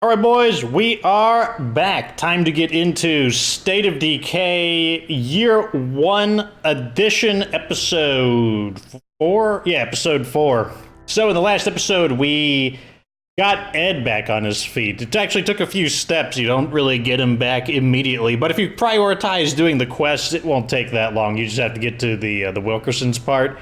All right, boys, we are back. Time to get into State of Decay Year 1 Edition, Episode 4? Yeah, Episode 4. So in the last episode, we got Ed back on his feet. It actually took a few steps. You don't really get him back immediately, but if you prioritize doing the quests, it won't take that long. You just have to get to the Wilkerson's part.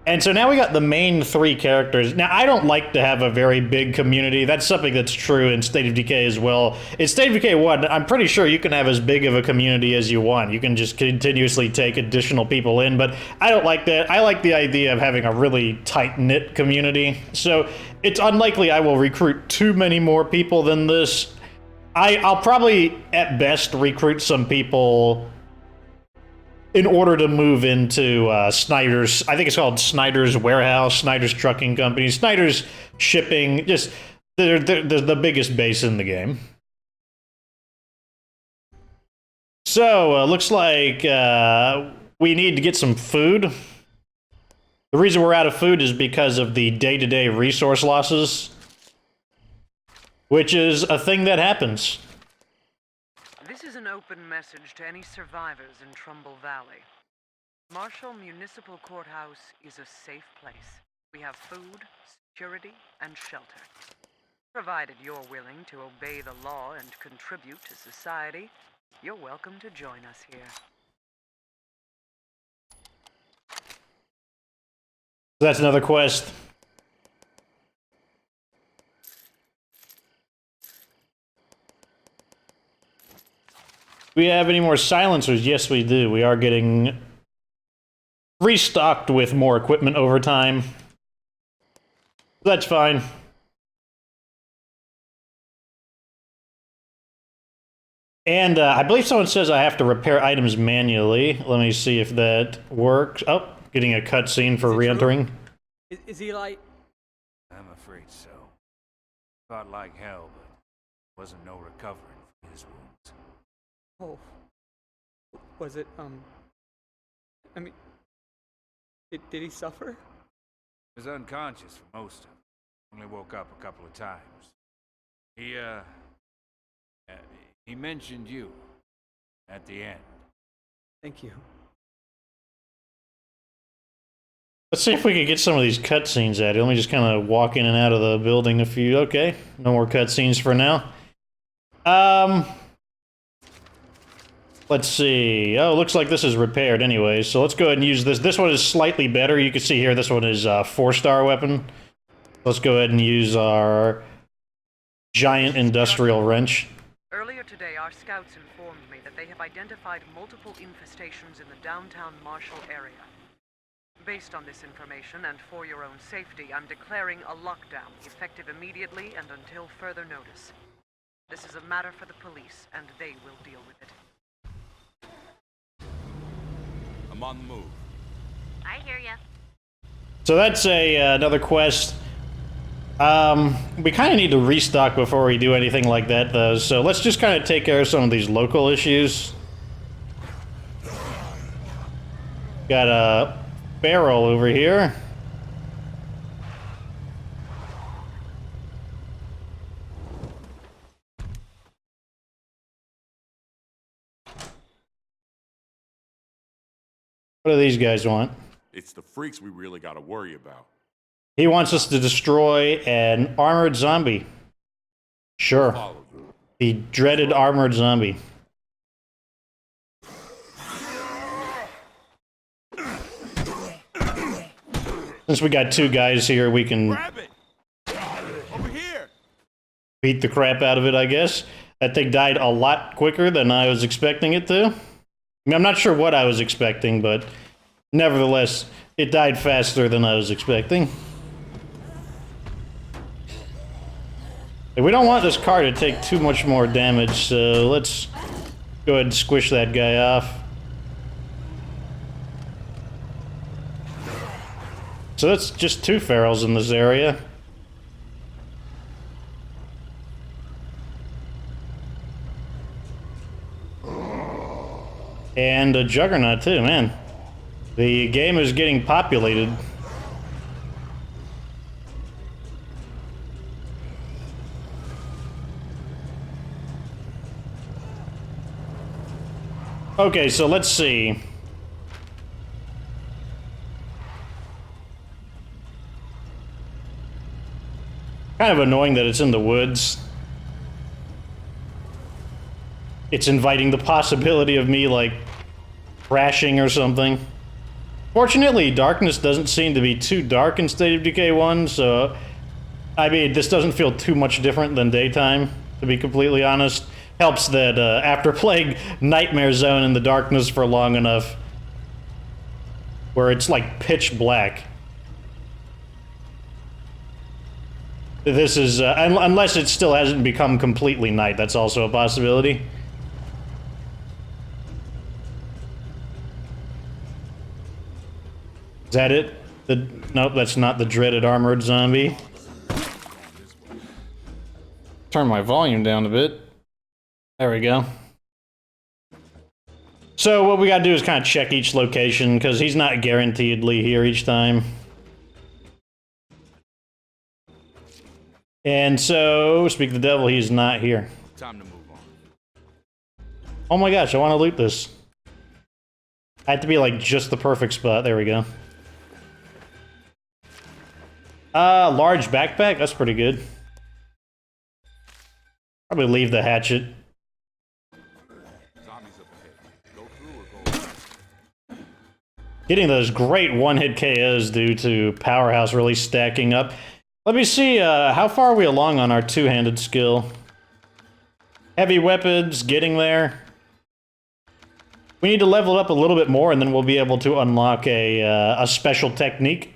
And so now we got the main three characters. Now, I don't like to have a very big community. That's something that's true in State of Decay as well. In State of Decay 1, I'm pretty sure you can have as big of a community as you want. You can just continuously take additional people in, but I don't like that. I like the idea of having a really tight-knit community. So it's unlikely I will recruit too many more people than this. I'll probably, at best, recruit some people in order to move into Snyder's, I think it's called Snyder's Warehouse, Snyder's Trucking Company, Snyder's Shipping, just, they're the biggest base in the game. So, looks like we need to get some food. The reason we're out of food is because of the day-to-day resource losses, which is a thing that happens. This is an open message to any survivors in Trumbull Valley. Marshall Municipal Courthouse is a safe place. We have food, security, and shelter. Provided you're willing to obey the law and contribute to society, you're welcome to join us here. That's another quest. Do we have any more silencers? Yes, we do. We are getting restocked with more equipment over time. That's fine. And I believe someone says I have to repair items manually. Let me see if that works. Oh, getting a cutscene for re-entering. Is he like... I'm afraid so. Fought like hell, but wasn't no recovering from his wounds. Oh, was it, I mean, did he suffer? He was unconscious for most of it. Only woke up a couple of times. He mentioned you at the end. Thank you. Let's see if we can get some of these cutscenes at it. Let me just kind of walk in and out of the building a few. Okay, no more cutscenes for now. Let's see. Oh, looks like this is repaired anyway, so let's go ahead and use this. This one is slightly better. You can see here this one is a 4-star weapon. Let's go ahead and use our giant industrial wrench. Earlier today, our scouts informed me that they have identified multiple infestations in the downtown Marshall area. Based on this information, and for your own safety, I'm declaring a lockdown, effective immediately and until further notice. This is a matter for the police, and they will deal with it. I'm on the move. I hear ya. So that's another quest. We kind of need to restock before we do anything like that, though. So let's just kind of take care of some of these local issues. Got a barrel over here. What do these guys want? It's the freaks we really got to worry about. He wants us to destroy an armored zombie. Sure. Follow you. The dreaded armored zombie. Since we got two guys here, we can Grab it! Over here! beat the crap out of it, I guess. That thing died a lot quicker than I was expecting it to. I mean, I'm not sure what I was expecting, but nevertheless, it died faster than I was expecting. And we don't want this car to take too much more damage, so let's go ahead and squish that guy off. So that's just 2 ferals in this area. And a juggernaut too, man. The game is getting populated. Okay, so let's see. Kind of annoying that it's in the woods. It's inviting the possibility of me, like, crashing or something. Fortunately, darkness doesn't seem to be too dark in State of Decay 1, so... I mean, this doesn't feel too much different than daytime, to be completely honest. Helps that after playing Nightmare Zone in the darkness for long enough, where it's like pitch black. This is, unless it still hasn't become completely night, that's also a possibility. Is that it? Nope, that's not the dreaded armored zombie. Turn my volume down a bit. There we go. So what we gotta do is kind of check each location, because he's not guaranteedly here each time. And so, speak the devil, he's not here. Time to move on. Oh my gosh, I want to loot this. I have to be like just the perfect spot. There we go. Large backpack? That's pretty good. Probably leave the hatchet. Zombies up ahead. Go through or go away. Getting those great one-hit KOs due to Powerhouse really stacking up. Let me see, how far are we along on our two-handed skill? Heavy weapons, getting there. We need to level it up a little bit more, and then we'll be able to unlock a special technique.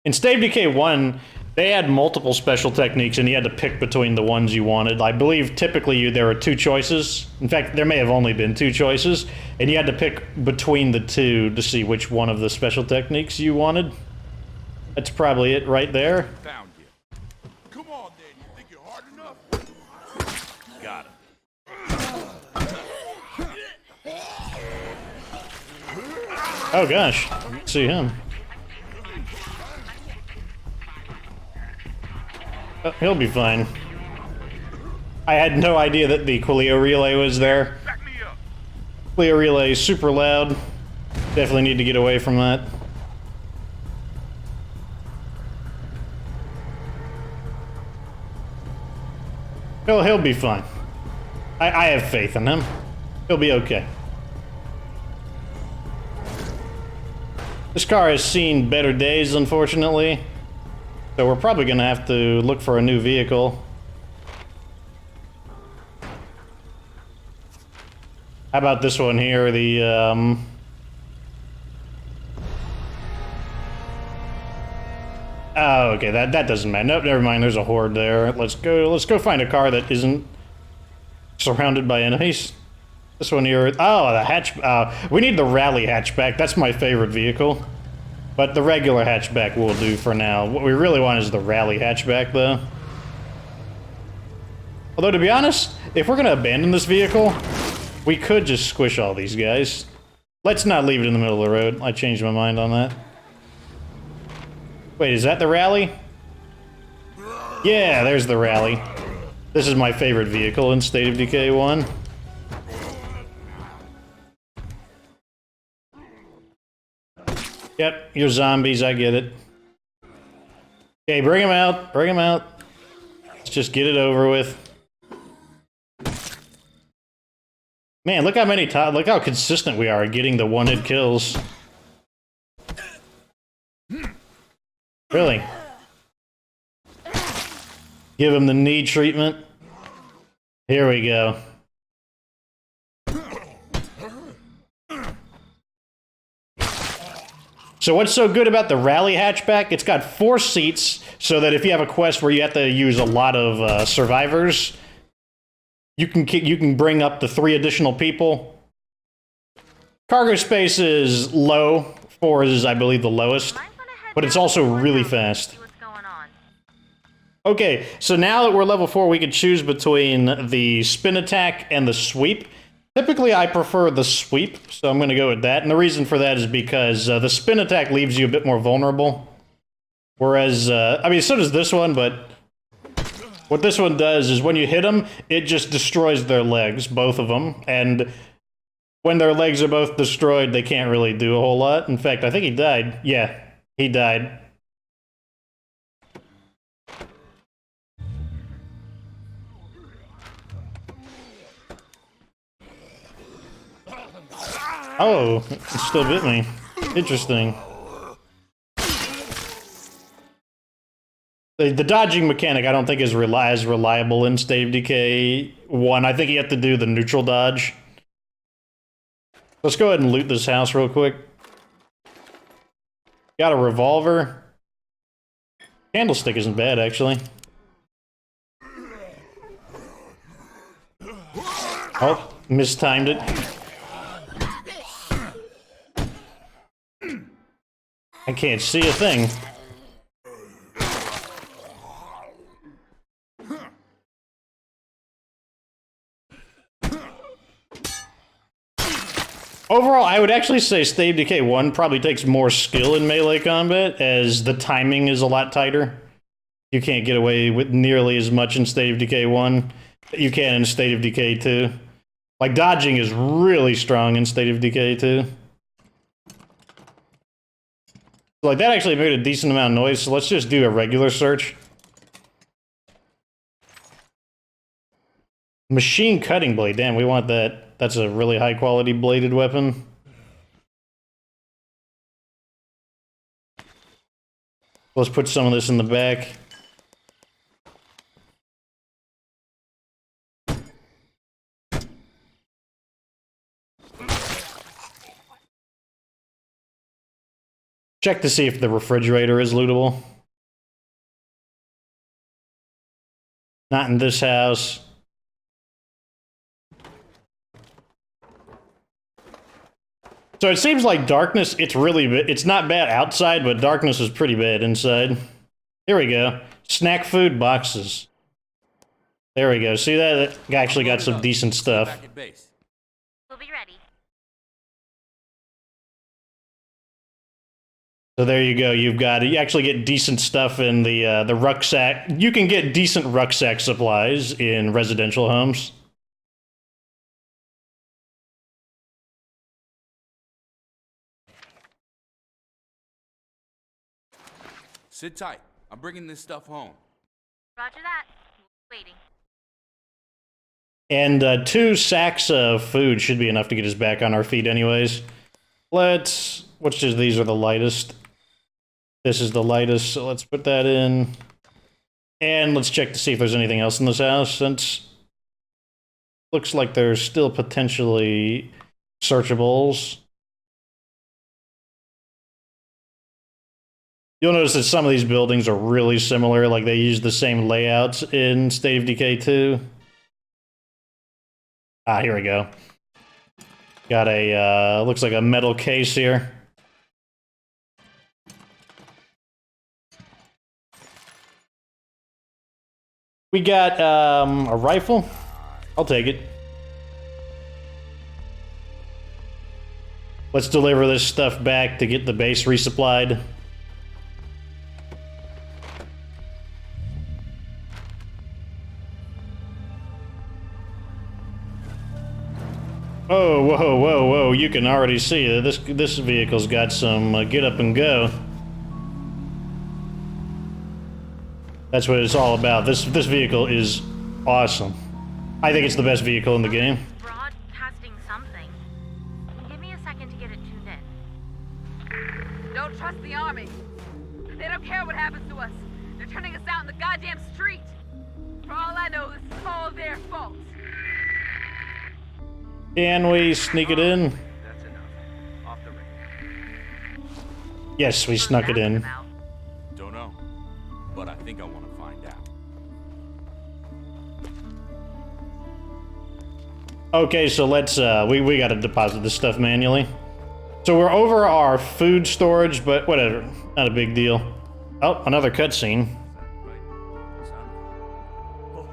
In State of Decay 1, they had multiple special techniques, and you had to pick between the ones you wanted. I believe typically there were two choices. In fact, there may have only been two choices, and you had to pick between the two to see which one of the special techniques you wanted. That's probably it right there. Found you. Come on, then. You think you're hard enough? Got him. Oh gosh, see him. Oh, he'll be fine. I had no idea that the Quilio relay was there. Back me up. Quilio relay is super loud. Definitely need to get away from that. He'll be fine. I have faith in him. He'll be okay. This car has seen better days, unfortunately. So we're probably gonna have to look for a new vehicle. How about this one here, the, Oh, okay, that doesn't matter. Nope, never mind, there's a horde there. Let's go find a car that isn't surrounded by enemies. This one here, oh, the hatch, we need the rally hatchback. That's my favorite vehicle. But the regular hatchback will do for now. What we really want is the rally hatchback, though. Although, to be honest, if we're gonna abandon this vehicle, we could just squish all these guys. Let's not leave it in the middle of the road. I changed my mind on that. Wait, is that the rally? Yeah, there's the rally. This is my favorite vehicle in State of Decay 1. Yep, you're zombies, I get it. Okay, bring them out, bring them out. Let's just get it over with. Man, look how many times, look how consistent we are at getting the one-hit kills. Really? Give him the knee treatment. Here we go. So what's so good about the rally hatchback? It's got 4 seats, so that if you have a quest where you have to use a lot of survivors, you can bring up the 3 additional people. Cargo space is low. 4 is, I believe, the lowest. But it's also really fast. Okay, so now that we're level 4, we can choose between the spin attack and the sweep. Typically, I prefer the sweep, so I'm going to go with that. And the reason for that is because the spin attack leaves you a bit more vulnerable. Whereas, I mean, so does this one, but what this one does is when you hit them, it just destroys their legs, both of them. And when their legs are both destroyed, they can't really do a whole lot. In fact, I think he died. Yeah, he died. Oh, it still bit me. Interesting. The dodging mechanic I don't think is as reliable in State of Decay 1. I think you have to do the neutral dodge. Let's go ahead and loot this house real quick. Got a revolver. Candlestick isn't bad, actually. Oh, mistimed it. I can't see a thing. Overall, I would actually say State of Decay 1 probably takes more skill in melee combat, as the timing is a lot tighter. You can't get away with nearly as much in State of Decay 1 that you can in State of Decay 2. Like, dodging is really strong in State of Decay 2. Like, that actually made a decent amount of noise, so let's just do a regular search. Machine cutting blade, damn, we want that. That's a really high quality bladed weapon. Let's put some of this in the back. Check to see if the refrigerator is lootable. Not in this house. So it seems like darkness, it's not bad outside, but darkness is pretty bad inside. Here we go. Snack food boxes. There we go. See that? It actually got some decent stuff. We'll be ready. So there you go. You actually get decent stuff in the rucksack. You can get decent rucksack supplies in residential homes. Sit tight. I'm bringing this stuff home. Roger that. Waiting. And 2 sacks of food should be enough to get us back on our feet anyways. These are the lightest. This is the lightest, so let's put that in. And let's check to see if there's anything else in this house, since looks like there's still potentially searchables. You'll notice that some of these buildings are really similar, like they use the same layouts in State of Decay 2. Ah, here we go. Got a, looks like a metal case here. We got a rifle. I'll take it. Let's deliver this stuff back to get the base resupplied. Oh, whoa, whoa, whoa, you can already see that this vehicle's got some get up and go. That's what it's all about. This vehicle is awesome. I think it's the best vehicle in the game. Broadcasting something. Give me a second to get it tuned in. Don't trust the army. They don't care what happens to us. They're turning us out in the goddamn street. For all I know, this is all their fault. Can we sneak it in? That's enough. Off the ring. Yes, we snuck it in. Don't know, but I think I want to find out. Okay, so let's, we gotta deposit this stuff manually. So we're over our food storage, but whatever. Not a big deal. Oh, another cutscene.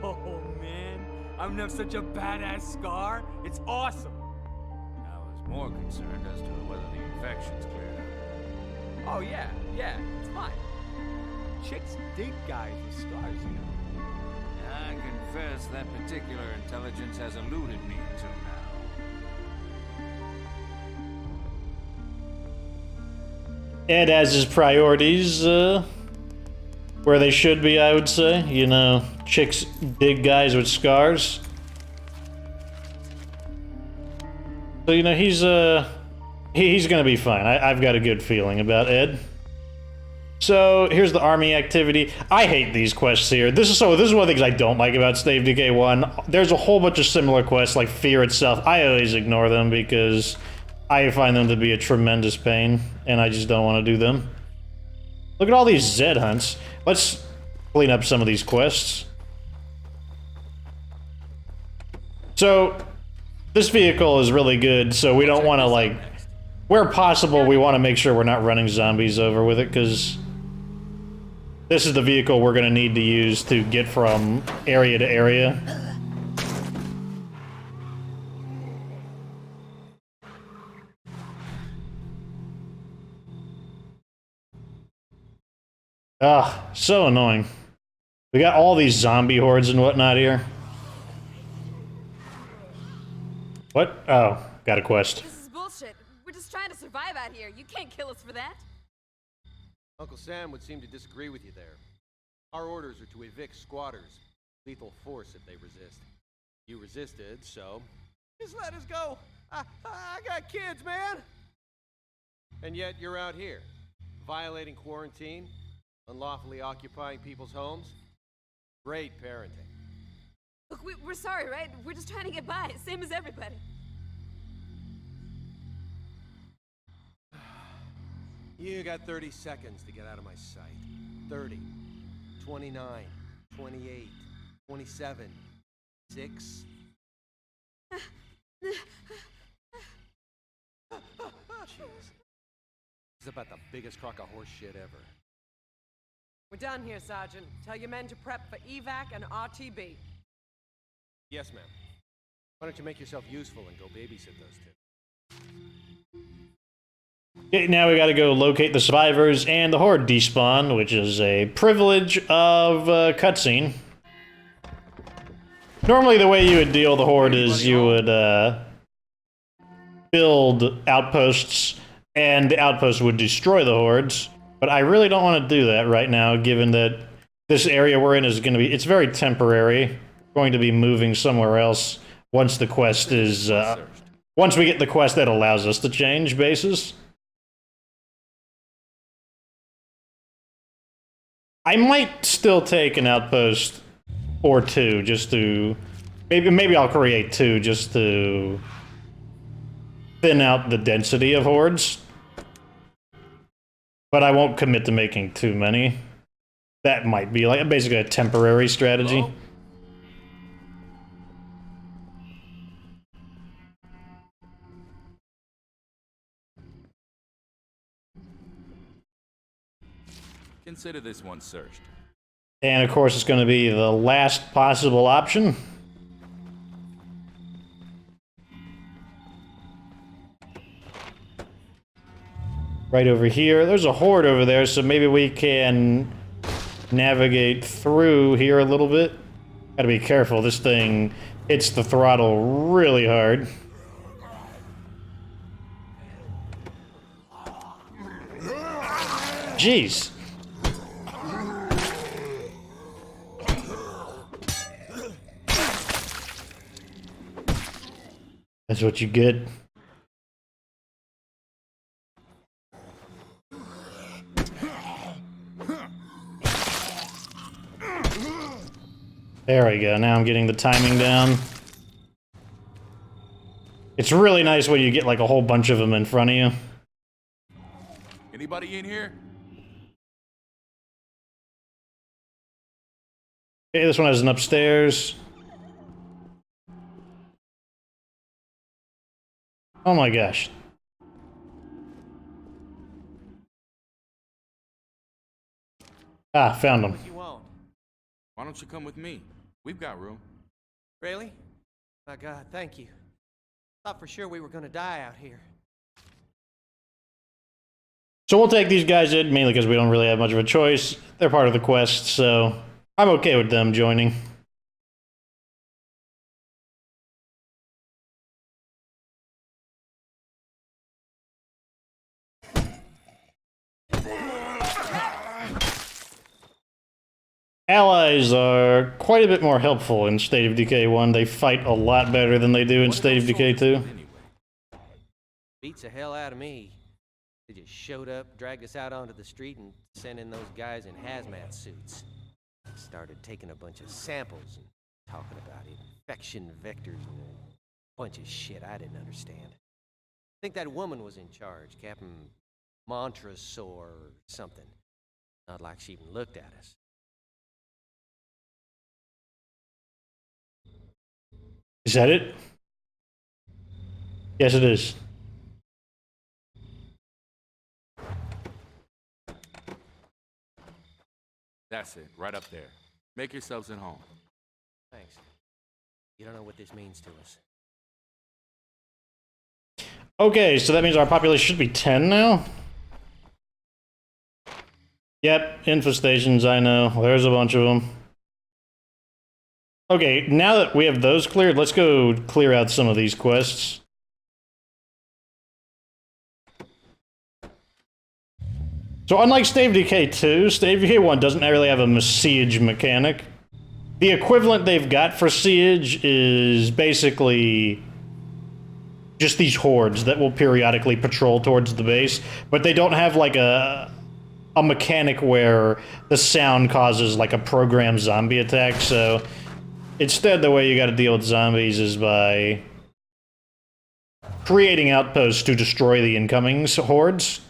Oh man, I'm gonna have such a badass scar. It's awesome. I was more concerned as to whether the infection's cleared up. Oh yeah, it's fine. Chicks dig guys with scars, you know. I confess that particular intelligence has eluded me until now. Ed has his priorities where they should be, I would say. You know, chicks dig guys with scars. So, you know, he's gonna be fine. I've got a good feeling about Ed. So here's the army activity. I hate these quests here. This is one of the things I don't like about State of Decay 1. There's a whole bunch of similar quests, like Fear itself. I always ignore them because I find them to be a tremendous pain, and I just don't want to do them. Look at all these Zed hunts. Let's clean up some of these quests. So, this vehicle is really good, so we don't want to, like, where possible, we want to make sure we're not running zombies over with it, because this is the vehicle we're going to need to use to get from area to area. Ugh, so annoying. We got all these zombie hordes and whatnot here. What? Oh, got a quest. This is bullshit. We're just trying to survive out here. You can't kill us for that. Uncle Sam would seem to disagree with you there. Our orders are to evict squatters. Lethal force if they resist. You resisted, so... just let us go! I got kids, man! And yet you're out here, violating quarantine, unlawfully occupying people's homes. Great parenting. Look, we're sorry, right? We're just trying to get by, same as everybody. You got 30 seconds to get out of my sight. 30, 29, 28, 27, 6. Jeez. This is about the biggest crock of horse shit ever. We're done here, Sergeant. Tell your men to prep for evac and RTB. Yes, ma'am. Why don't you make yourself useful and go babysit those two? Okay, now we gotta go locate the survivors and the horde despawn, which is a privilege of cutscene. Normally the way you would deal with the horde is you would build outposts, and the outposts would destroy the hordes. But I really don't want to do that right now, given that this area we're in is going to be, it's very temporary. We're going to be moving somewhere else once the quest is, once we get the quest that allows us to change bases. I might still take an outpost or two just to, maybe I'll create two just to thin out the density of hordes. But I won't commit to making too many. That might be like basically a temporary strategy. Hello? Consider this one searched. And of course it's going to be the last possible option. Right over here. There's a horde over there, so maybe we can navigate through here a little bit. Gotta be careful, this thing hits the throttle really hard. Jeez. That's what you get. There we go, now I'm getting the timing down. It's really nice when you get like a whole bunch of them in front of you. Anybody in here? Okay, this one has an upstairs. Oh my gosh. Ah, found them. You won't. Why don't you come with me? We've got room. Really? My God, thank you. Thought for sure we were gonna die out here. So we'll take these guys in, mainly because we don't really have much of a choice. They're part of the quest, so I'm okay with them joining. allies are quite a bit more helpful in State of Decay 1. They fight a lot better than they do in What State of about Decay soldiers 2. anyway? Beats the hell out of me. They just showed up, dragged us out onto the street, and sent in those guys in hazmat suits. Started taking a bunch of samples and talking about infection vectors and a bunch of shit I didn't understand. I think that woman was in charge, Captain Montresor or something. Not like she even looked at us. Is that it? Yes, it is. That's it, right up there. Make yourselves at home. Thanks. You don't know what this means to us. Okay, so that means our population should be 10 now? Yep, infestations, I know. There's a bunch of them. Okay, now that we have those cleared, let's go clear out some of these quests. So unlike State of Decay 2, State of Decay 1 doesn't really have a siege mechanic. The equivalent they've got for siege is basically just these hordes that will periodically patrol towards the base, but they don't have like a mechanic where the sound causes like a programmed zombie attack, so instead the way you gotta deal with zombies is by creating outposts to destroy the incoming hordes.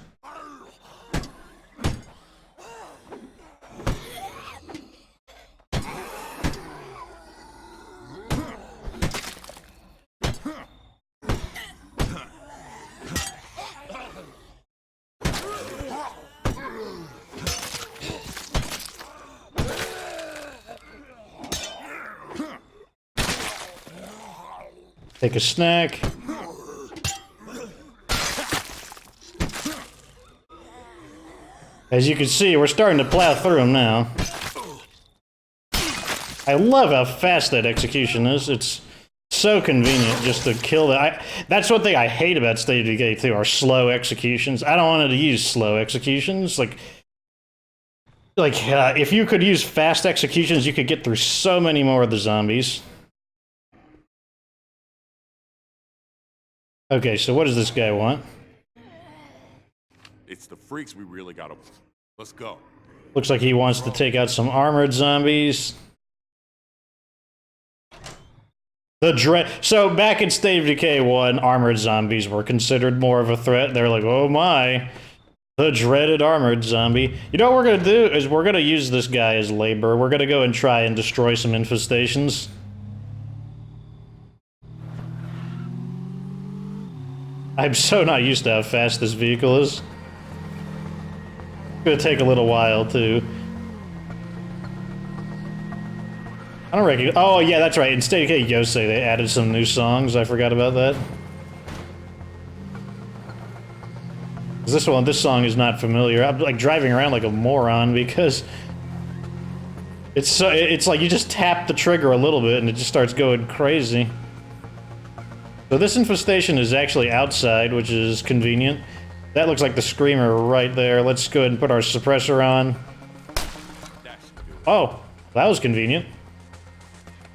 Take a snack. As you can see, we're starting to plow through them now. I love how fast that execution is. It's so convenient just to kill that. That's one thing I hate about State of Decay 2 are slow executions. I don't want to use slow executions. Like if you could use fast executions, you could get through so many more of the zombies. Okay, so what does this guy want? It's the freaks we really gotta... Let's go. Looks like he wants to take out some armored zombies. So back in State of Decay 1, armored zombies were considered more of a threat. They're like, oh my, the dreaded armored zombie. You know what we're gonna do is we're gonna use this guy as labor. We're gonna go and try and destroy some infestations. I'm so not used to how fast this vehicle is. It's gonna take a little while, too. I don't reckon... Oh, yeah, that's right. In State of Decay YOSE, they added some new songs. I forgot about that. This song is not familiar. I'm, like, driving around like a moron because... It's like you just tap the trigger a little bit and it just starts going crazy. So this infestation is actually outside, which is convenient. That looks like the screamer right there. Let's go ahead and put our suppressor on. Oh, that was convenient.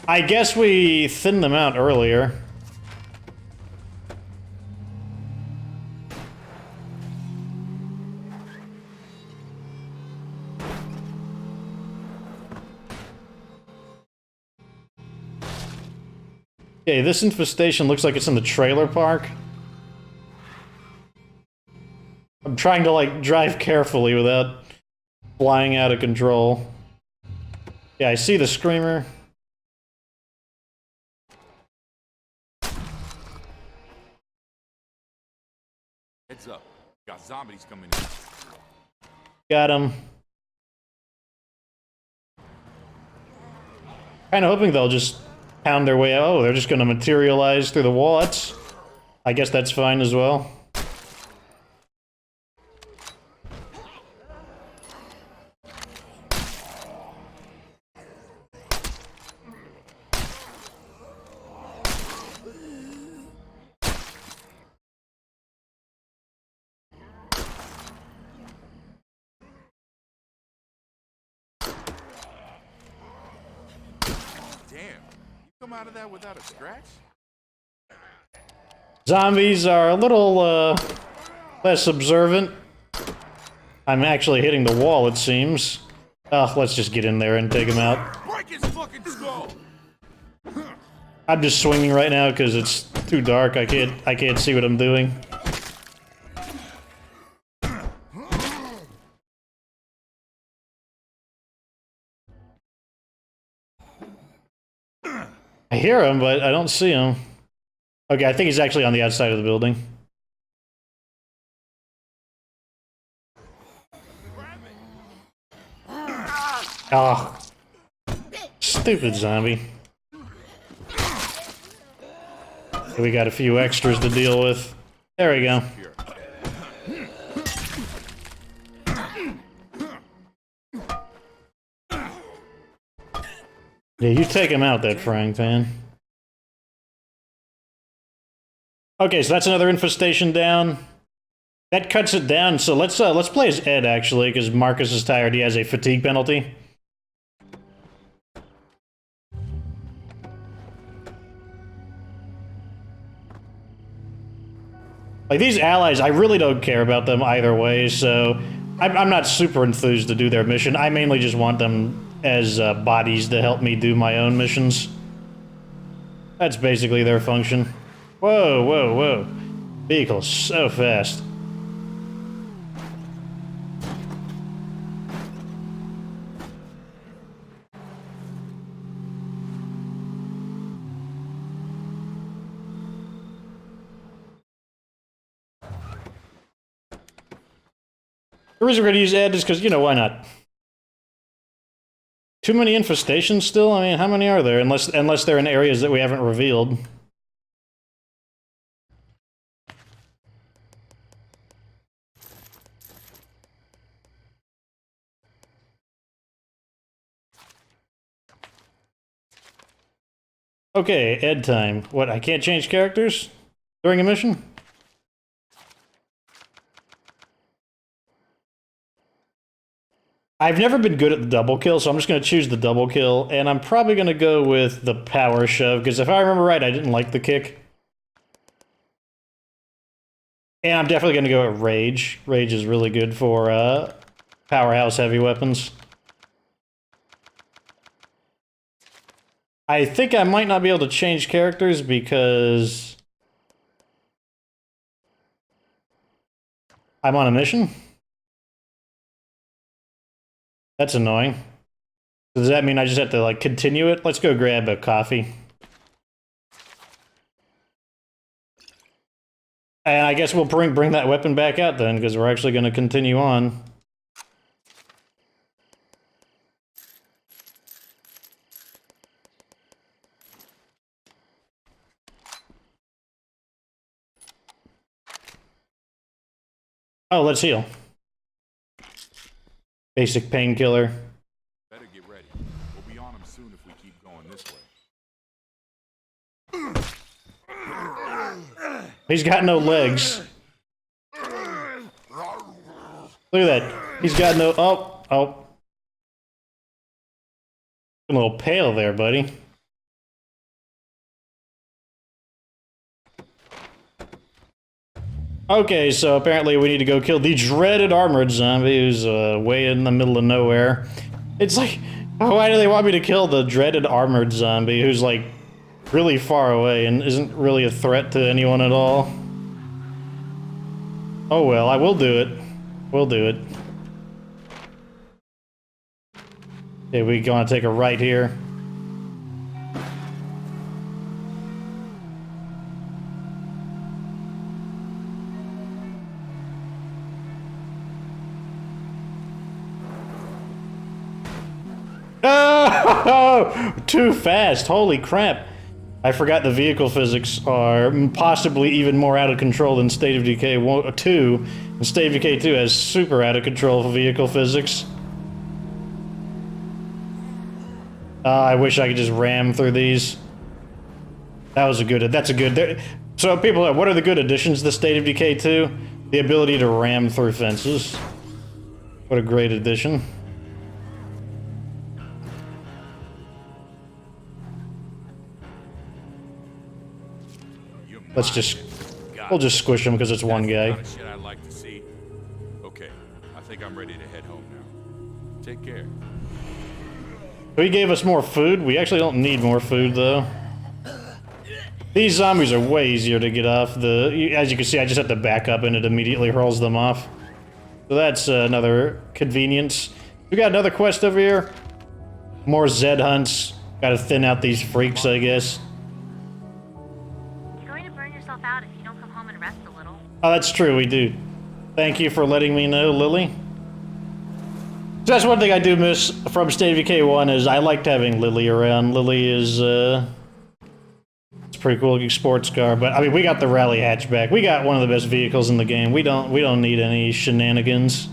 I guess we thinned them out earlier. Okay, this infestation looks like it's in the trailer park. I'm trying to, like, drive carefully without flying out of control. Yeah, I see the screamer. Heads up. Got zombies coming in. Got him. Kind of hoping they'll just pound their way out. Oh, they're just going to materialize through the wall. I guess that's fine as well. Come out of that without a scratch? Zombies are a little, less observant. I'm actually hitting the wall, it seems. Oh, let's just get in there and take him out. Break his fucking skull! I'm just swinging right now because it's too dark. I can't see what I'm doing. I hear him, but I don't see him. Okay, I think he's actually on the outside of the building. Oh. Stupid zombie. We got a few extras to deal with. There we go. Yeah, you take him out, that frying pan. Okay, so that's another infestation down. That cuts it down, so let's play as Ed, actually, because Marcus is tired. He has a fatigue penalty. Like, these allies, I really don't care about them either way, so I'm not super enthused to do their mission. I mainly just want them as bodies to help me do my own missions. That's basically their function. Whoa, whoa, whoa. Vehicles so fast. The reason we're going to use Ed is because, you know, why not? Too many infestations still? I mean, how many are there? Unless they're in areas that we haven't revealed. Okay, Ed time. What, I can't change characters during a mission? I've never been good at the double kill, so I'm just going to choose the double kill, and I'm probably going to go with the power shove, because if I remember right, I didn't like the kick. And I'm definitely going to go with rage. Rage is really good for powerhouse heavy weapons. I think I might not be able to change characters because I'm on a mission. That's annoying. Does that mean I just have to, like, continue it? Let's go grab a coffee. And I guess we'll bring that weapon back out then, because we're actually going to continue on. Oh, let's heal. Basic painkiller. Better get ready. We'll be on them soon if we keep going this way. He's got no legs. Look at that. He's got no... Oh, oh. A little pale there, buddy. Okay, so apparently we need to go kill the dreaded armored zombie who's way in the middle of nowhere. It's like, why do they want me to kill the dreaded armored zombie who's like really far away and isn't really a threat to anyone at all? Oh well, I will do it. We'll do it. Okay, we gonna take a right here. Oh, too fast. Holy crap. I forgot the vehicle physics are possibly even more out of control than State of Decay 2. And State of Decay 2 has super out of control vehicle physics. I wish I could just ram through these. That's a good... So people, what are the good additions to State of Decay 2? The ability to ram through fences. What a great addition. Let's just... We'll just squish him because it's one guy. That's the kind of shit I like to see. Okay, I think I'm ready to head home now. Take care. He gave us more food. We actually don't need more food, though. These zombies are way easier to get off. As you can see, I just have to back up and it immediately hurls them off. So that's another convenience. We got another quest over here. More Zed hunts. Gotta thin out these freaks, I guess. You're going to burn yourself out if you don't come home and rest a little. Oh, that's true, we do. Thank you for letting me know, Lily. So that's one thing I do miss from State of Decay 1 is I liked having Lily around. Lily is, it's a pretty cool looking sports car, but I mean, we got the rally hatchback. We got one of the best vehicles in the game. We don't need any shenanigans.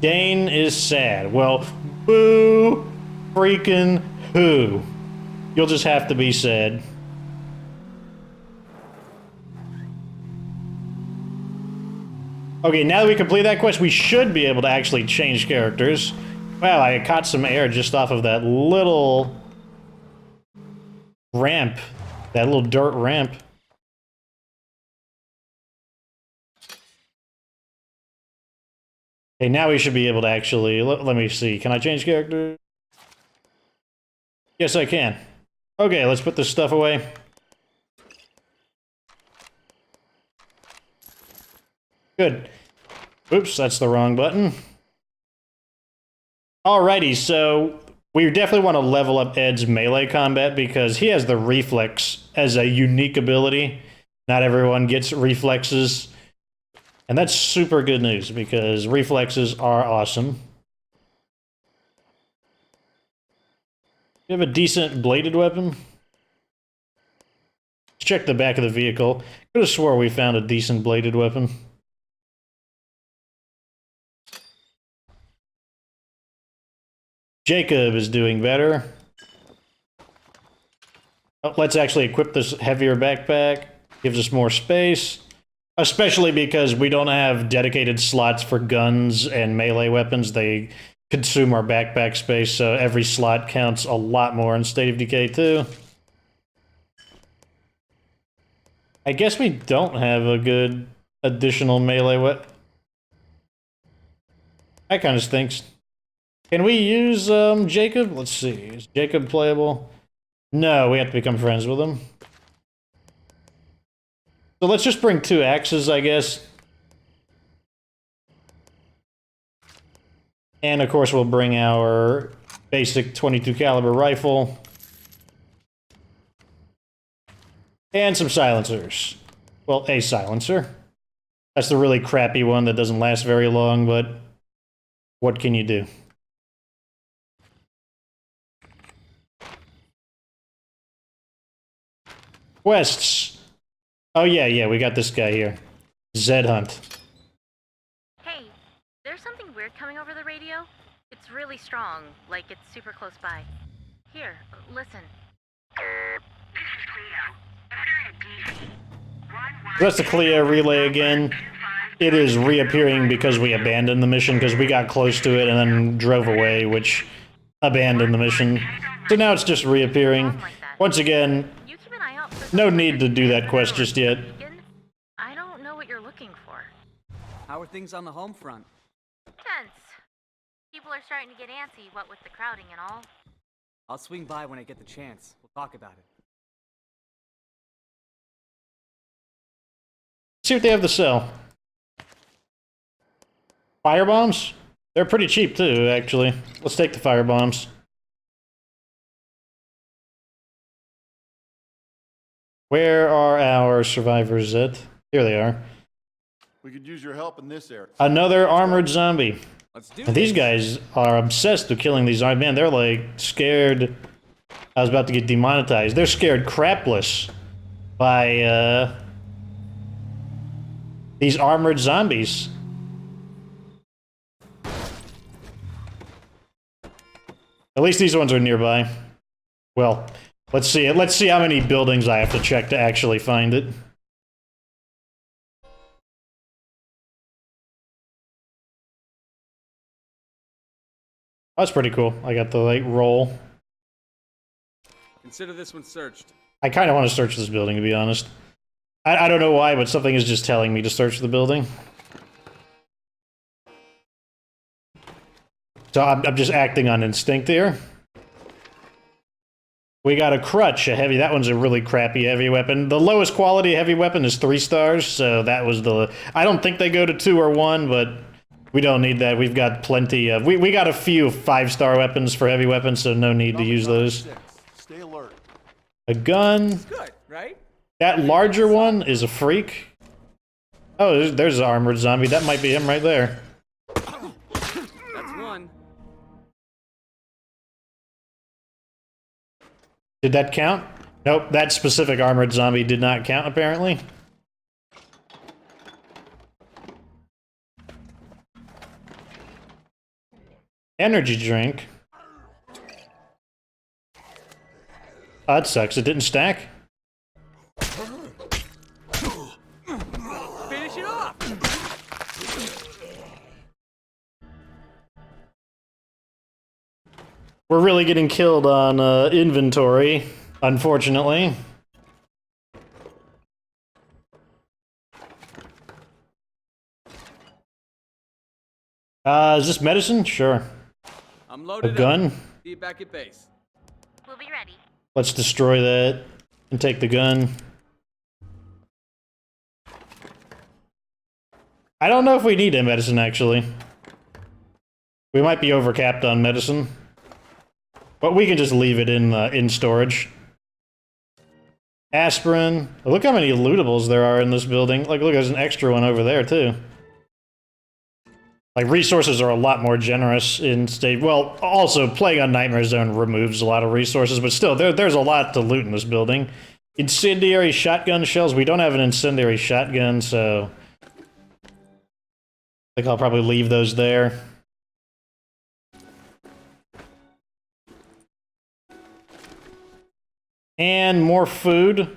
Dane is sad. Well, boo freaking who? You'll just have to be sad. Okay, now that we complete that quest, we should be able to actually change characters. Wow, I caught some air just off of that little ramp. That little dirt ramp. Okay, now we should be able to actually... Let me see. Can I change character? Yes, I can. Okay, let's put this stuff away. Good. Oops, that's the wrong button. Alrighty, so we definitely want to level up Ed's melee combat because he has the reflex as a unique ability. Not everyone gets reflexes. And that's super good news because reflexes are awesome. You have a decent bladed weapon? Let's check the back of the vehicle. Could have swore we found a decent bladed weapon. Jacob is doing better. Oh, let's actually equip this heavier backpack. Gives us more space. Especially because we don't have dedicated slots for guns and melee weapons. They consume our backpack space, so every slot counts a lot more in State of Decay 2. I guess we don't have a good additional melee weapon. That kind of stinks. Can we use Jacob? Let's see. Is Jacob playable? No, we have to become friends with him. So let's just bring 2 axes, I guess. And of course we'll bring our basic 22 caliber rifle. And some silencers. Well, a silencer. That's the really crappy one that doesn't last very long, but what can you do? Quests. Oh yeah, we got this guy here. Zed Hunt. Hey, there's something weird coming over the radio. It's really strong, like it's super close by. Here, listen. That's the Cleo relay again. It is reappearing because we abandoned the mission, because we got close to it and then drove away, which abandoned the mission. So now it's just reappearing. Once again, no need to do that quest just yet. I don't know what you're looking for. How are things on the home front? Tense. People are starting to get antsy, what with the crowding and all. I'll swing by when I get the chance. We'll talk about it. See what they have to sell. Firebombs? They're pretty cheap too, actually. Let's take the firebombs. Where are our survivors at? Here they are. We could use your help in this area. Another armored zombie. Let's do And these guys are obsessed with killing these zombies. Man, they're like scared. I was about to get demonetized. They're scared crapless by these armored zombies. At least these ones are nearby. Well, let's see it. Let's see how many buildings I have to check to actually find it. That's pretty cool. I got the like roll. Consider this one searched. I kind of want to search this building, to be honest. I don't know why, but something is just telling me to search the building. So I'm just acting on instinct here. We got a crutch, a heavy. That one's a really crappy heavy weapon. The lowest quality heavy weapon is 3 stars, so that was the... I don't think they go to 2 or 1, but we don't need that. We've got plenty of... We got a few 5-star weapons for heavy weapons, so no need to use those. Stay alert. A gun. Good, right? That larger one is a freak. Oh, there's an armored zombie. That might be him right there. That's one. Did that count? Nope, that specific armored zombie did not count, apparently. Energy drink. Oh, that sucks. It didn't stack? Finish it off! We're really getting killed on inventory, unfortunately. Is this medicine? Sure. I'm A loaded gun? up. See you back at base. We'll be ready. Let's destroy that and take the gun. I don't know if we need a medicine, actually. We might be overcapped on medicine. But we can just leave it in storage. Aspirin. Look how many lootables there are in this building. Like, look, there's an extra one over there, too. Like, resources are a lot more generous in State... Well, also, playing on Nightmare Zone removes a lot of resources, but still, there's a lot to loot in this building. Incendiary shotgun shells. We don't have an incendiary shotgun, so... I think I'll probably leave those there. And more food.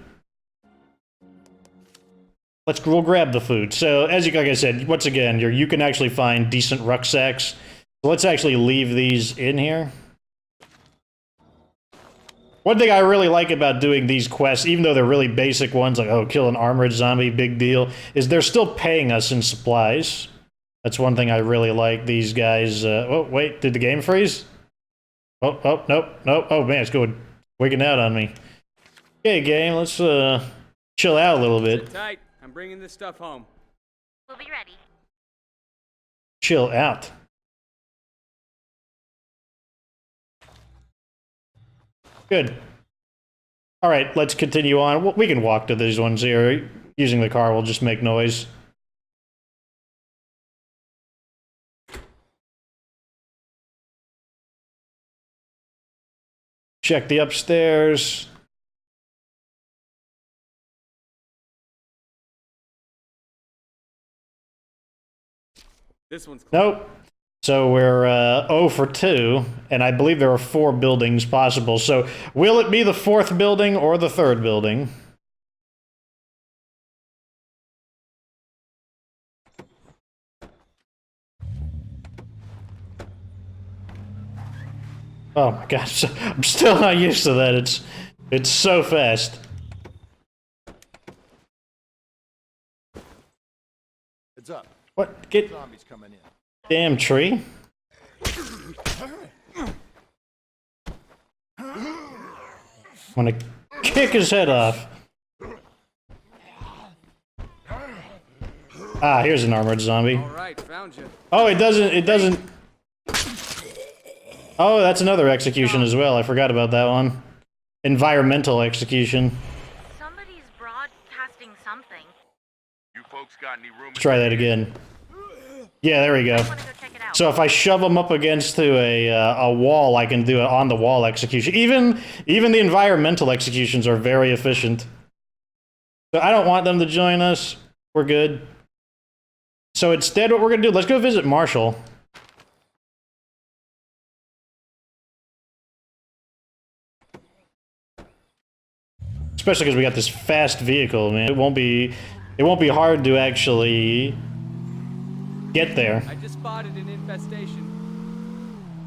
We'll grab the food. So, like I said, once again, you can actually find decent rucksacks. So let's actually leave these in here. One thing I really like about doing these quests, even though they're really basic ones, like, oh, kill an armored zombie, big deal, is they're still paying us in supplies. That's one thing I really like. These guys... oh, wait, did the game freeze? Oh, nope. Oh, man, it's going wigging out on me. Okay, game, let's chill out a little bit. Sit tight. I'm bringing this stuff home. We'll be ready. Chill out. Good. All right, let's continue on. We can walk to these ones here. Using the car will just make noise. Check the upstairs. This one's clear. Nope. So we're 0 for 2, and I believe there are 4 buildings possible. So will it be the 4th building or the 3rd building? Oh my gosh, I'm still not used to that. It's so fast. Heads up. What? Get Zombies coming in. damn tree. I'm gonna kick his head off. Ah, here's an armored zombie. All right, found you. Oh, it doesn't. Oh, that's another execution as well. I forgot about that one. Environmental execution. Somebody's broadcasting something. You folks got any room? Let's try that again. Yeah, there we go. I want to go check it out. So if I shove them up against to a wall, I can do an on-the-wall execution. Even the environmental executions are very efficient. So I don't want them to join us. We're good. So instead, what we're gonna do? Let's go visit Marshall. Especially because we got this fast vehicle, man. It won't be hard to actually get there. I just spotted an infestation.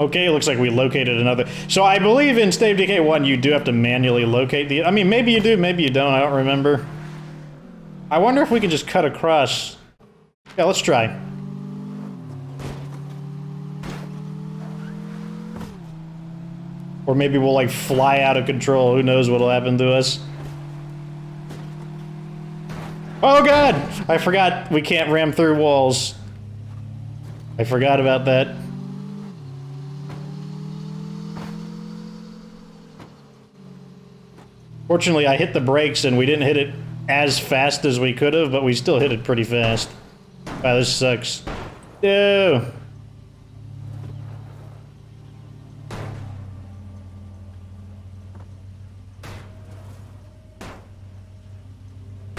Okay, looks like we located another. So I believe in State of Decay 1 you do have to manually locate the... I mean, maybe you do, maybe you don't, I don't remember. I wonder if we can just cut across. Yeah, let's try. Or maybe we'll like fly out of control, who knows what'll happen to us. Oh god! I forgot we can't ram through walls. I forgot about that. Fortunately, I hit the brakes and we didn't hit it as fast as we could have, but we still hit it pretty fast. Wow, this sucks. No!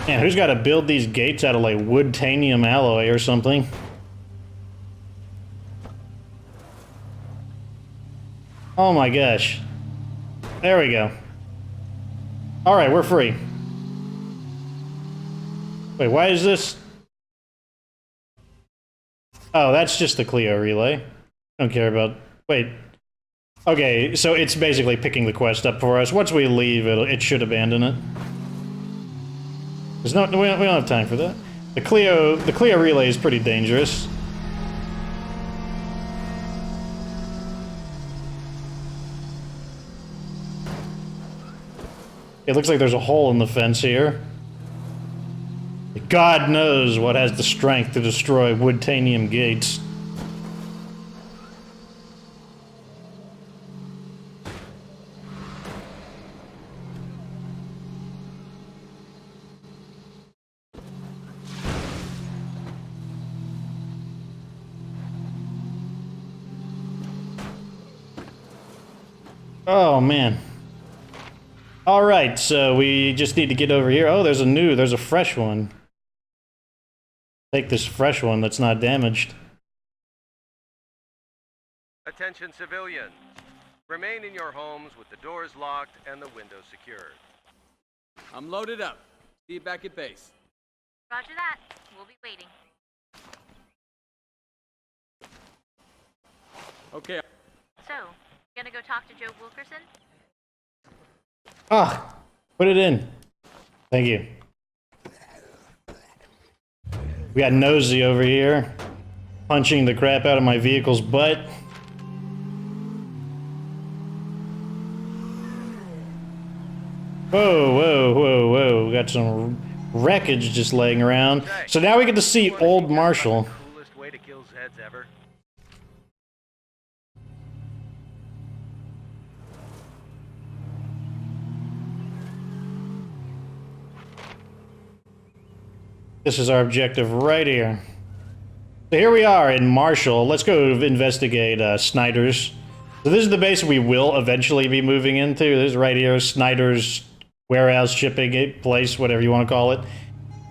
Man, who's got to build these gates out of like wood-tanium alloy or something? Oh my gosh. There we go. Alright, we're free. Wait, why is this? Oh, that's just the Clio relay. I don't care about... Wait. Okay, so it's basically picking the quest up for us. Once we leave, it should abandon it. There's no, we don't have time for that. The Clio relay is pretty dangerous. It looks like there's a hole in the fence here. God knows what has the strength to destroy wood-tanium gates. Oh, man. Alright, so we just need to get over here. Oh, there's a fresh one. Take this fresh one that's not damaged. Attention civilians. Remain in your homes with the doors locked and the windows secured. I'm loaded up. See you back at base. Roger that. We'll be waiting. Okay. So, you gonna go talk to Joe Wilkerson? Ah, put it in. Thank you. We got Nosy over here, punching the crap out of my vehicle's butt. Whoa, whoa, whoa, whoa. We got some wreckage just laying around. So now we get to see Old Marshall. Coolest way to kill Zeds ever. This is our objective right here. So here we are in Marshall. Let's go investigate Snyder's. So this is the base we will eventually be moving into. This is right here, Snyder's warehouse, shipping place, whatever you want to call it.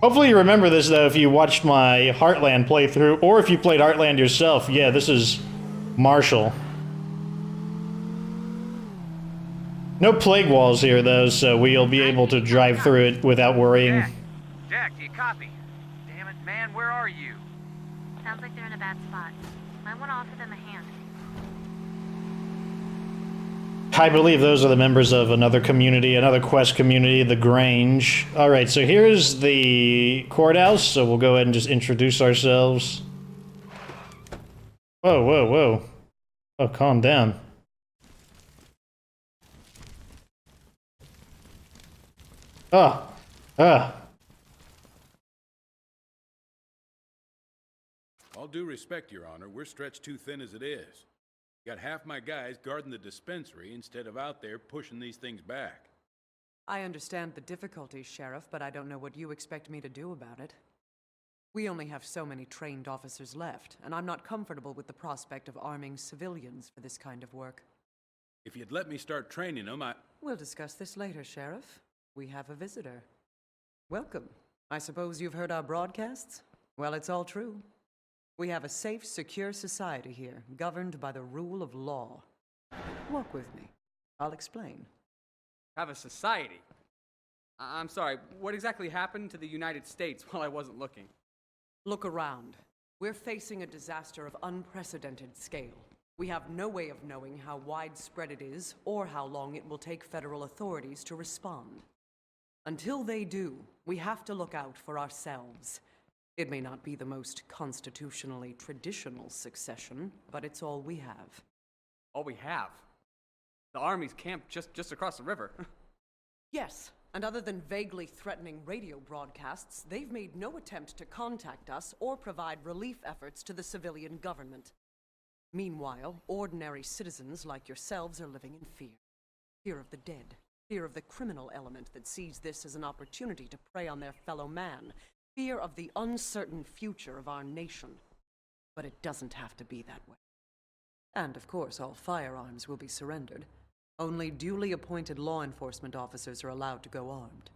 Hopefully you remember this though if you watched my Heartland playthrough, or if you played Heartland yourself. Yeah, this is Marshall. No plague walls here though, so we'll be able to drive through it without worrying. Jack, do you copy? Damn it, man, where are you? Sounds like they're in a bad spot. Might want to offer them a hand. I believe those are the members of another community, another quest community, the Grange. Alright, so here's the courthouse, so we'll go ahead and just introduce ourselves. Whoa, whoa, whoa. Oh, calm down. Oh, All due respect, Your Honor, we're stretched too thin as it is. Got half my guys guarding the dispensary instead of out there pushing these things back. I understand the difficulties, Sheriff, but I don't know what you expect me to do about it. We only have so many trained officers left, and I'm not comfortable with the prospect of arming civilians for this kind of work. If you'd let me start training them, We'll discuss this later, Sheriff. We have a visitor. Welcome. I suppose you've heard our broadcasts? Well, it's all true. We have a safe, secure society here, governed by the rule of law. Walk with me. I'll explain. Have a society. I'm sorry, what exactly happened to the United States while I wasn't looking? Look around. We're facing a disaster of unprecedented scale. We have no way of knowing how widespread it is or how long it will take federal authorities to respond. Until they do, we have to look out for ourselves. It may not be the most constitutionally traditional succession, but it's all we have. All we have? The Army's camped just across the river. Yes, and other than vaguely threatening radio broadcasts, they've made no attempt to contact us or provide relief efforts to the civilian government. Meanwhile, ordinary citizens like yourselves are living in fear. Fear of the dead. Fear of the criminal element that sees this as an opportunity to prey on their fellow man. Fear of the uncertain future of our nation. But it doesn't have to be that way. And of course, all firearms will be surrendered. Only duly appointed law enforcement officers are allowed to go armed.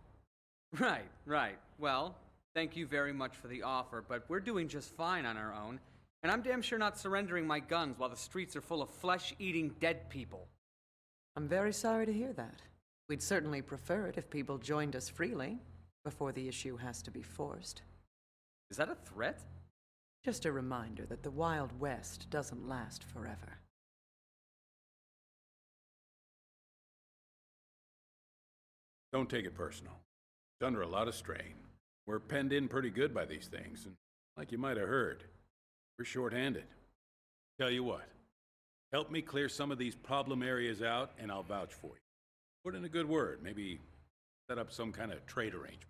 Right. Well, thank you very much for the offer, but we're doing just fine on our own. And I'm damn sure not surrendering my guns while the streets are full of flesh-eating dead people. I'm very sorry to hear that. We'd certainly prefer it if people joined us freely, before the issue has to be forced. Is that a threat? Just a reminder that the Wild West doesn't last forever. Don't take it personal. It's under a lot of strain. We're penned in pretty good by these things, and like you might have heard, we're short-handed. Tell you what, help me clear some of these problem areas out, and I'll vouch for you. Put in a good word, maybe set up some kind of trade arrangement.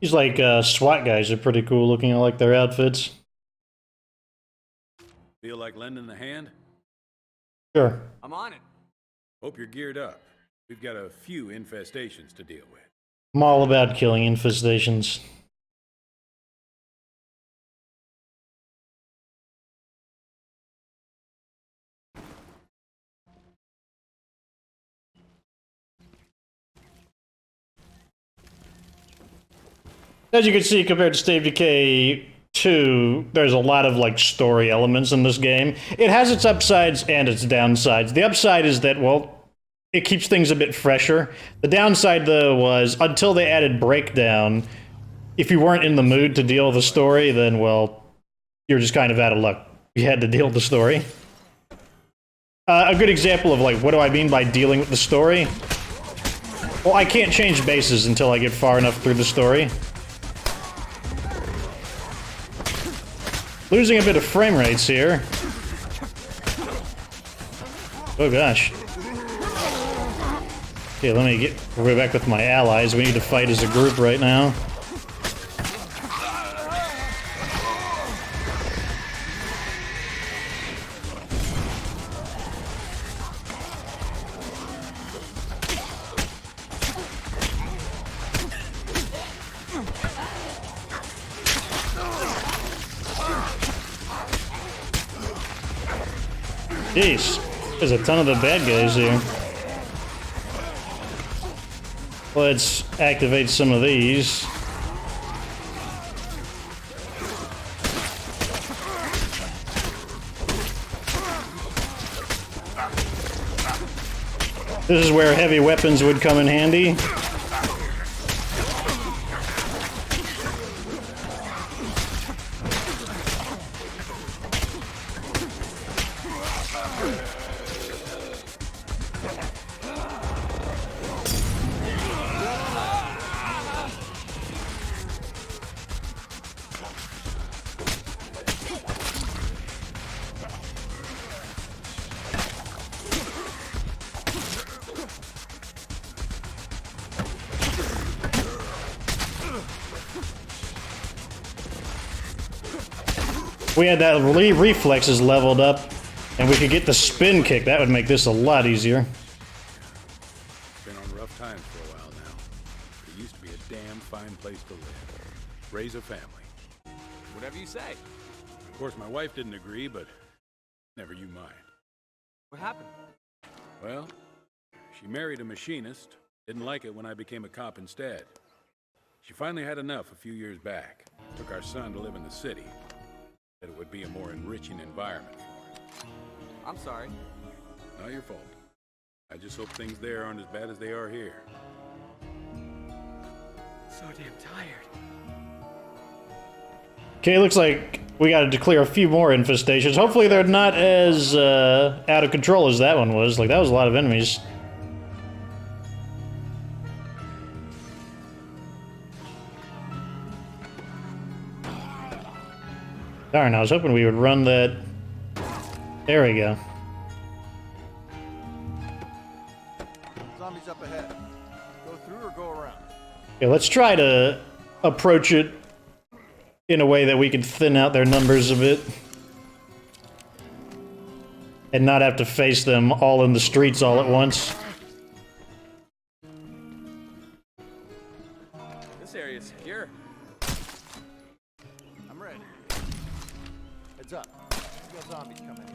These like SWAT guys are pretty cool looking. I like their outfits. Feel like lending a hand? Sure. I'm on it. Hope you're geared up. We've got a few infestations to deal with. I'm all about killing infestations. As you can see, compared to State of Decay 2, there's a lot of like story elements in this game. It has its upsides and its downsides. The upside is that, well, it keeps things a bit fresher. The downside, though, was until they added Breakdown, if you weren't in the mood to deal with the story, then, well, you're just kind of out of luck. You had to deal with the story. A good example of, like, what do I mean by dealing with the story? Well, I can't change bases until I get far enough through the story. Losing a bit of frame rates here. Oh gosh. Okay, we'll go back with my allies. We need to fight as a group right now. Jeez, there's a ton of the bad guys here. Let's activate some of these. This is where heavy weapons would come in handy. We had that reflexes leveled up, and we could get the spin kick. That would make this a lot easier. Been on rough times for a while now. It used to be a damn fine place to live. Raise a family. Whatever you say. Of course, my wife didn't agree, but never you mind. What happened? Well, she married a machinist. Didn't like it when I became a cop instead. She finally had enough a few years back. Took our son to live in the city. That it would be a more enriching environment for him. I'm sorry. Not your fault. I just hope things there aren't as bad as they are here. So damn tired. Okay, looks like we got to declare a few more infestations. Hopefully they're not as out of control as that one was. Like, that was a lot of enemies. Darn, I was hoping we would run that. There we go. Zombies up ahead. Go through or go around? Yeah, let's try to approach it in a way that we can thin out their numbers a bit. And not have to face them all in the streets all at once. This area's secure. I'm ready. Heads up. We got zombies coming in.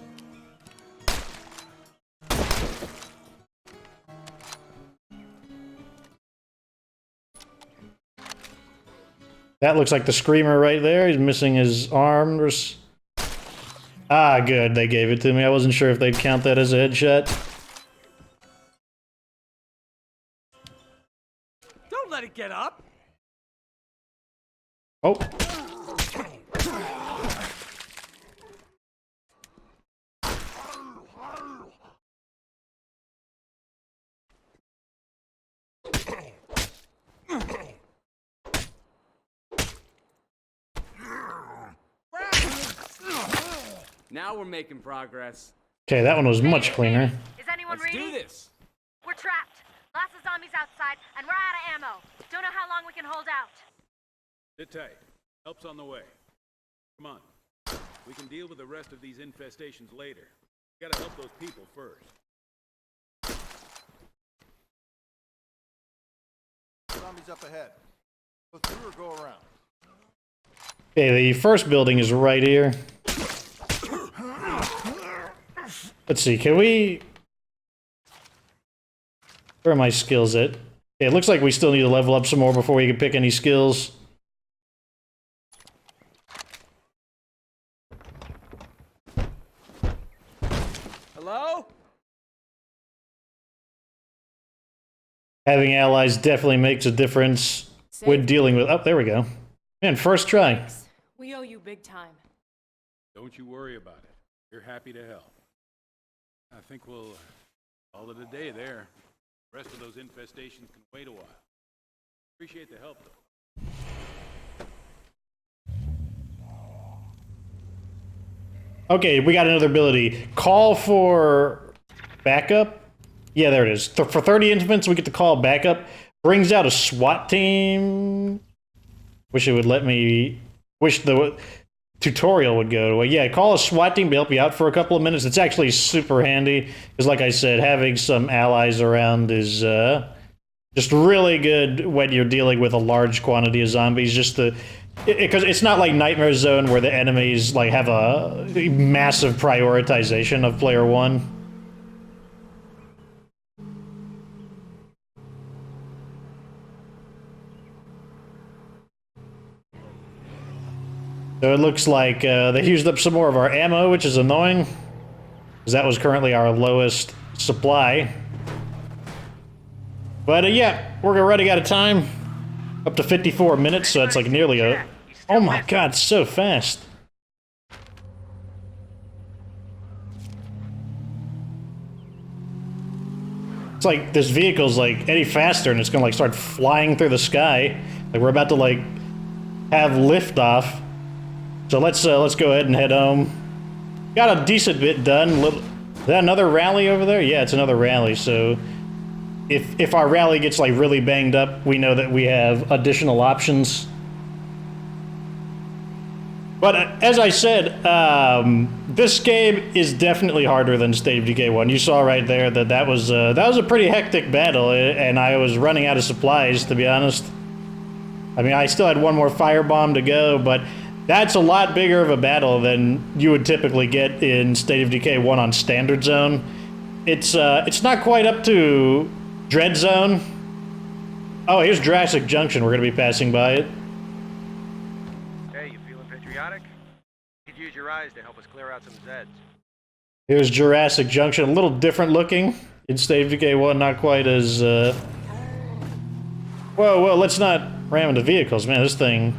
That looks like the screamer right there. He's missing his arm. Ah, good. They gave it to me. I wasn't sure if they'd count that as a headshot. Don't let it get up. Oh. Now we're making progress. Okay, that one was much cleaner. Is anyone Let's ready? do this. We're trapped. Lots of zombies outside, and we're out of ammo. Don't know how long we can hold out. Sit tight. Help's on the way. Come on. We can deal with the rest of these infestations later. We gotta help those people first. Zombies up ahead. Go through or go around? Okay, the first building is right here. Let's see, can we... Where are my skills at? Okay, it looks like we still need to level up some more before we can pick any skills. Hello? Having allies definitely makes a difference when dealing with... Oh, there we go. Man, first try. We owe you big time. Don't you worry about it. We're happy to help. I think we'll call it a day there. The rest of those infestations can wait a while. Appreciate the help, though. Okay, we got another ability. Call for backup. Yeah, there it is. For 30 infants, we get to call backup. Brings out a SWAT team. Wish it would let me... Wish the tutorial would go away. Yeah, call a SWAT team to help you out for a couple of minutes. It's actually super handy. Because like I said, having some allies around is just really good when you're dealing with a large quantity of zombies. Just to... Because it's not like Nightmare Zone where the enemies like have a massive prioritization of player one. So it looks like they used up some more of our ammo, which is annoying. Because that was currently our lowest supply. But yeah, we're running out of time. Up to 54 minutes, so it's like nearly a... Oh my god, it's so fast. It's like this vehicle's like any faster and it's gonna like start flying through the sky. Like we're about to like have liftoff. So let's go ahead and head home. Got a decent bit done. Is that another rally over there? Yeah, it's another rally, so... If our rally gets like really banged up, we know that we have additional options. But as I said, this game is definitely harder than State of Decay 1. You saw right there that that was a pretty hectic battle, and I was running out of supplies, to be honest. I mean, I still had one more firebomb to go, but that's a lot bigger of a battle than you would typically get in State of Decay 1 on Standard Zone. It's not quite up to Dread Zone. Oh, here's Jurassic Junction. We're going to be passing by it. Hey, you feeling patriotic? You could use your eyes to help us clear out some Zeds. Here's Jurassic Junction. A little different looking in State of Decay 1. Not quite as... Whoa, let's not ram into vehicles. Man, this thing...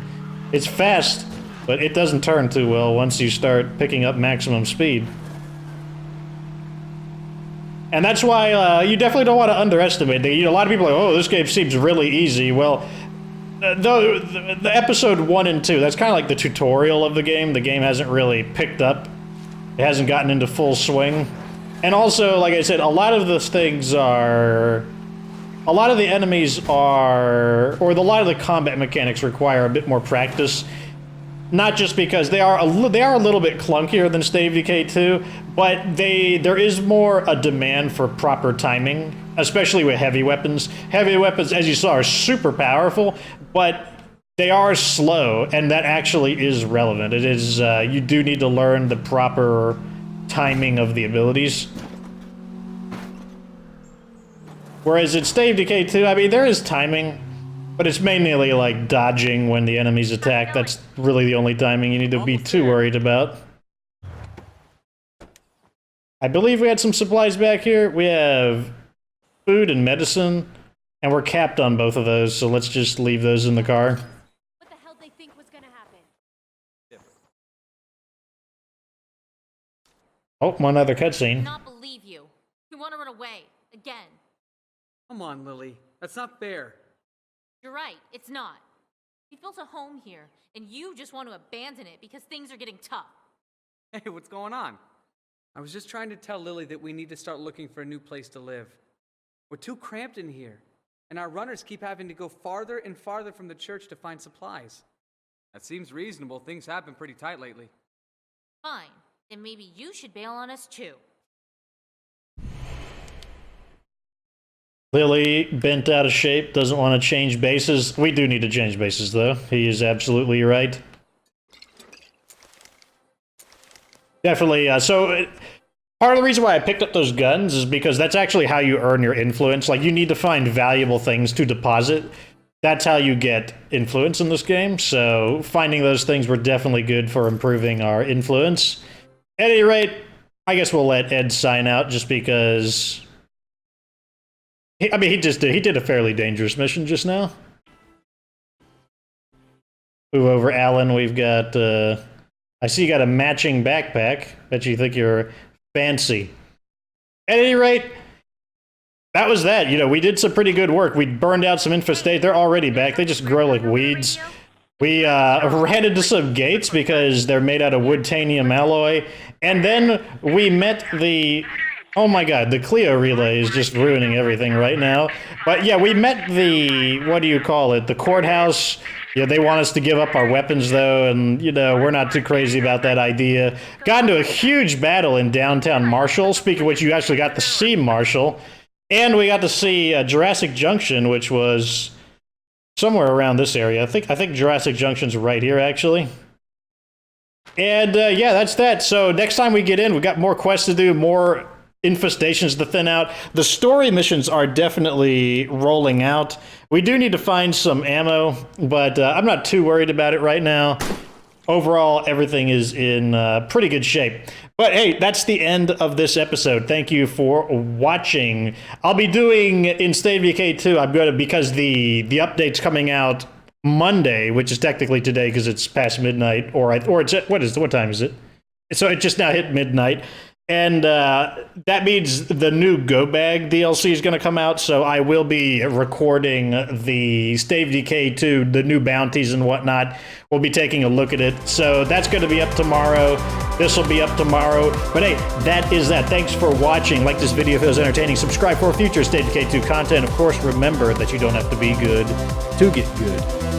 It's fast. but it doesn't turn too well once you start picking up maximum speed. And that's why you definitely don't want to underestimate it. You know, a lot of people are like, oh, this game seems really easy. Well, the episode 1 and 2, that's kind of like the tutorial of the game. The game hasn't really picked up. It hasn't gotten into full swing. And also, like I said, a lot of the things are... A lot of the enemies are... Or a lot of the combat mechanics require a bit more practice. Not just because they are a little bit clunkier than State of Decay 2, but there is more a demand for proper timing, especially with heavy weapons. Heavy weapons, as you saw, are super powerful, but they are slow, and that actually is relevant. It is, you do need to learn the proper timing of the abilities. Whereas in State of Decay 2, I mean, there is timing, but it's mainly like dodging when the enemies attack. That's really the only timing you need to be too worried about. I believe we had some supplies back here. We have food and medicine, and we're capped on both of those, so let's just leave those in the car. What the hell they think was gonna happen? Oh, one other cutscene. Not believe you. You want to run away again. Come on, Lily. That's not fair. You're right, it's not. We built a home here, and you just want to abandon it because things are getting tough. Hey, what's going on? I was just trying to tell Lily that we need to start looking for a new place to live. We're too cramped in here, and our runners keep having to go farther and farther from the church to find supplies. That seems reasonable. Things have been pretty tight lately. Fine, then maybe you should bail on us too. Lily, bent out of shape, doesn't want to change bases. We do need to change bases, though. He is absolutely right. Definitely, part of the reason why I picked up those guns is because that's actually how you earn your influence. Like, you need to find valuable things to deposit. That's how you get influence in this game, so finding those things were definitely good for improving our influence. At any rate, I guess we'll let Ed sign out just because... he did a fairly dangerous mission just now. Move over, Alan. We've got, I see you got a matching backpack. Bet you think you're fancy. At any rate, that was that. You know, we did some pretty good work. We burned out some infestation. They're already back. They just grow like weeds. We ran into some gates because they're made out of woodtanium alloy. And then we met the... Oh my god, the Clio relay is just ruining everything right now. But yeah, we met the, what do you call it, the courthouse. Yeah, they want us to give up our weapons though, and you know, we're not too crazy about that idea. Got into a huge battle in downtown Marshall, speaking of which you actually got to see Marshall. And we got to see Jurassic Junction, which was somewhere around this area. I think Jurassic Junction's right here actually. And yeah, that's that. So next time we get in, we've got more quests to do, more infestations to thin out. The story missions are definitely rolling out. We do need to find some ammo, but I'm not too worried about it right now. Overall, everything is in pretty good shape. But hey, that's the end of this episode. Thank you for watching. I'll be doing in State of Decay 2, I'm going to, because the update's coming out Monday, which is technically today because it's past midnight, or it's, what time is it? So it just now hit midnight. And that means the new Go Bag DLC is going to come out, so I will be recording the State of Decay 2, the new bounties and whatnot. We'll be taking a look at it. So that's going to be up tomorrow. This will be up tomorrow. But hey, that is that. Thanks for watching. Like this video if it was entertaining. Subscribe for future State of Decay 2 content. Of course, remember that you don't have to be good to get good.